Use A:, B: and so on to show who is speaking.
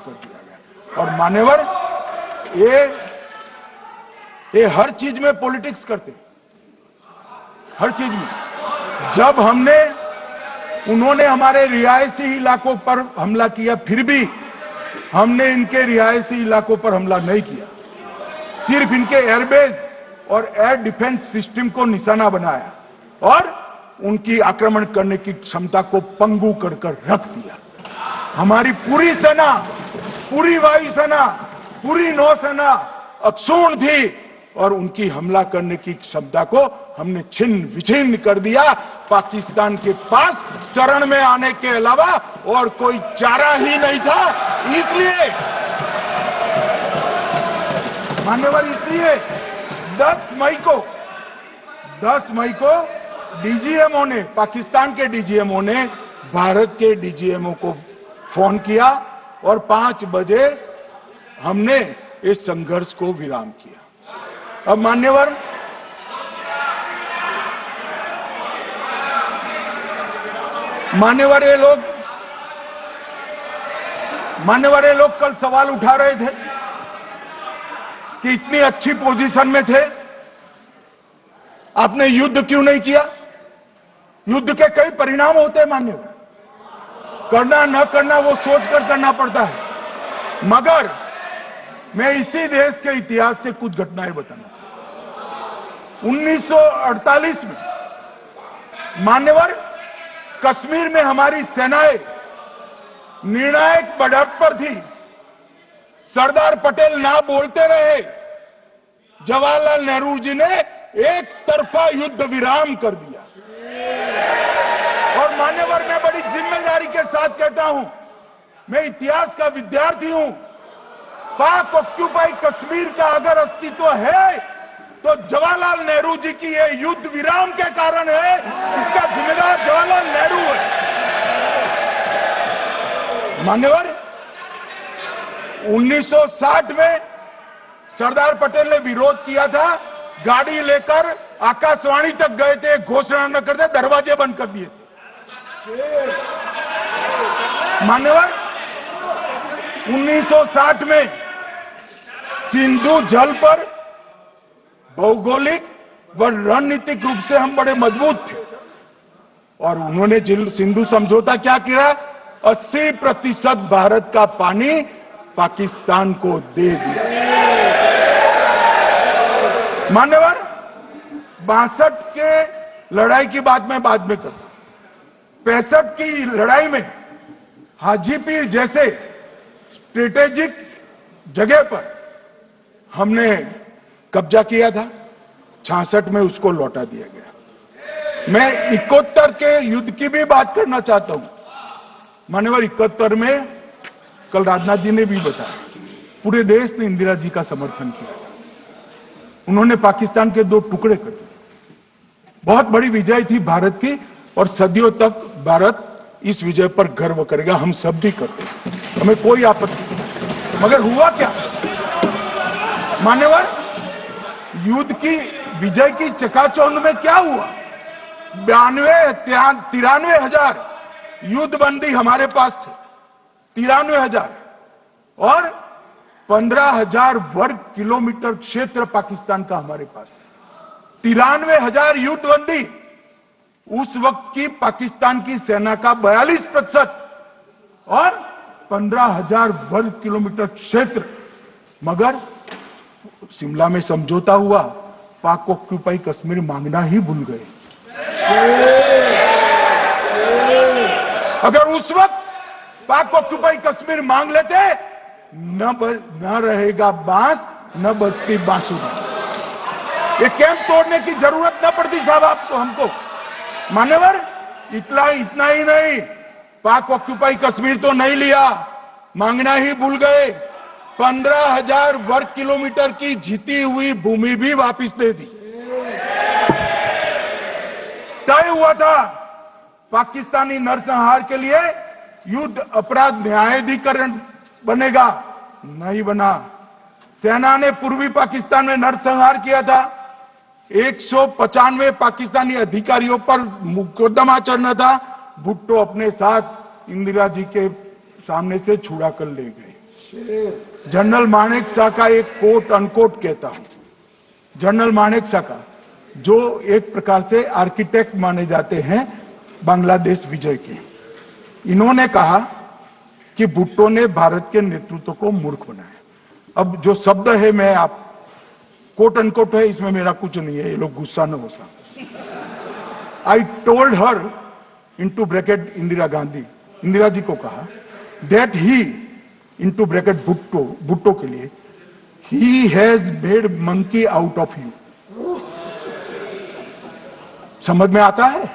A: कर दिया गया। और मान्यवर ये हर चीज में पॉलिटिक्स करते, हर चीज में। जब उन्होंने हमारे रिहायशी इलाकों पर हमला किया, फिर भी हमने इनके रिहायशी इलाकों पर हमला नहीं किया, सिर्फ इनके एयरबेस और एयर डिफेंस सिस्टम को निशाना बनाया और उनकी आक्रमण करने की क्षमता को पंगु कर रख दिया। हमारी पूरी सेना, पूरी वायुसेना, पूरी नौसेना अक्षुण्ण थी और उनकी हमला करने की क्षमता को हमने छिन्न विछिन्न कर दिया। पाकिस्तान के पास शरण में आने के अलावा और कोई चारा ही नहीं था। इसलिए मान्यवर, इसलिए 10 मई को डीजीएमओ ने, पाकिस्तान के डीजीएमओ ने भारत के डीजीएमओ को फोन किया और 5 बजे हमने इस संघर्ष को विराम किया। अब मान्यवर, ये लोग कल सवाल उठा रहे थे कि इतनी अच्छी पोजीशन में थे, आपने युद्ध क्यों नहीं किया? युद्ध के कई परिणाम होते हैं मान्यवर, करना न करना वो सोचकर करना पड़ता है। मगर मैं इसी देश के इतिहास से कुछ घटनाएं बताना चाहता हूं। 1948 में मान्यवर, कश्मीर में हमारी सेनाएं निर्णायक बढ़त पर थी। सरदार पटेल ना बोलते रहे, जवाहरलाल नेहरू जी ने एक तरफा युद्ध विराम कर दिया। और मान्यवर, मैं बड़ी जिम्मेदारी के साथ कहता हूं, मैं इतिहास का विद्यार्थी हूं। पाक ऑक्यूपाई कश्मीर का अगर अस्तित्व है तो जवाहरलाल नेहरू जी की ये युद्ध विराम के कारण है। इसका जिम्मेदार जवाहरलाल नेहरू है। मान्यवर, 1960 में सरदार पटेल ने विरोध किया था, गाड़ी लेकर आकाशवाणी तक गए थे, घोषणा न करते दरवाजे बंद कर दिए थे। मान्यवर, 1960 में सिंधु जल पर भौगोलिक व रणनीतिक रूप से हम बड़े मजबूत थे और उन्होंने सिंधु समझौता क्या किया? 80% भारत का पानी पाकिस्तान को दे दिया। मान्यवर, 62 के लड़ाई की बात मैं बाद में करता हूं। 65 की लड़ाई में हाजीपीर जैसे स्ट्रेटेजिक जगह पर हमने कब्जा किया था, 66 में उसको लौटा दिया गया। मैं 71 के युद्ध की भी बात करना चाहता हूं। मान्यवर, 71 में कल राजनाथ जी ने भी बताया, पूरे देश ने इंदिरा जी का समर्थन किया। उन्होंने पाकिस्तान के 2 टुकड़े कर दिए। बहुत बड़ी विजय थी भारत की और सदियों तक भारत इस विजय पर गर्व करेगा। हम सब भी करते हैं, हमें कोई आपत्ति नहीं। मगर हुआ क्या मान्यवर? युद्ध की विजय की चकाचौंध में क्या हुआ? 93 हजार युद्धबंदी हमारे पास थे, 93 हजार, और 15,000 वर्ग किलोमीटर क्षेत्र पाकिस्तान का हमारे पास था। 93 हजार युद्धबंदी, उस वक्त की पाकिस्तान की सेना का 42% और 15,000 वर्ग किलोमीटर क्षेत्र। मगर शिमला में समझौता हुआ, पाक ऑक्यूपाई कश्मीर मांगना ही भूल गए। अगर उस वक्त पाक ऑक्यूपाई कश्मीर मांग लेते, न रहेगा बांस, न बजती बांसुरी। ये कैंप तोड़ने की जरूरत न पड़ती साहब आपको, हमको। मान्यवर, इतना ही नहीं, पाक ऑक्यूपाई कश्मीर तो नहीं लिया, मांगना ही भूल गए। 15,000 वर्ग किलोमीटर की जीती हुई भूमि भी वापस दे दी। तय हुआ था पाकिस्तानी नरसंहार के लिए युद्ध अपराध न्यायाधिकरण बनेगा, नहीं बना। सेना ने पूर्वी पाकिस्तान में नरसंहार किया था। 195 पाकिस्तानी अधिकारियों पर मुकदमा चढ़ना था। भुट्टो अपने साथ इंदिरा जी के सामने से छुड़ा कर ले गए। जनरल मानेकशॉ का एक कोट अनकोट कहता हूं। जनरल मानेकशॉ का, जो एक प्रकार से आर्किटेक्ट माने जाते हैं बांग्लादेश विजय के, इन्होंने कहा कि भुट्टो ने भारत के नेतृत्व को मूर्ख बनाया। अब जो शब्द है, मैं आप कोट अनकोट है, इसमें मेरा कुछ नहीं है, ये लोग गुस्सा न हो सकते। I told her into bracket Indira Gandhi, Indira ji को कहा that he into bracket Bhutto के लिए, he has made monkey out of you. समझ में आता है?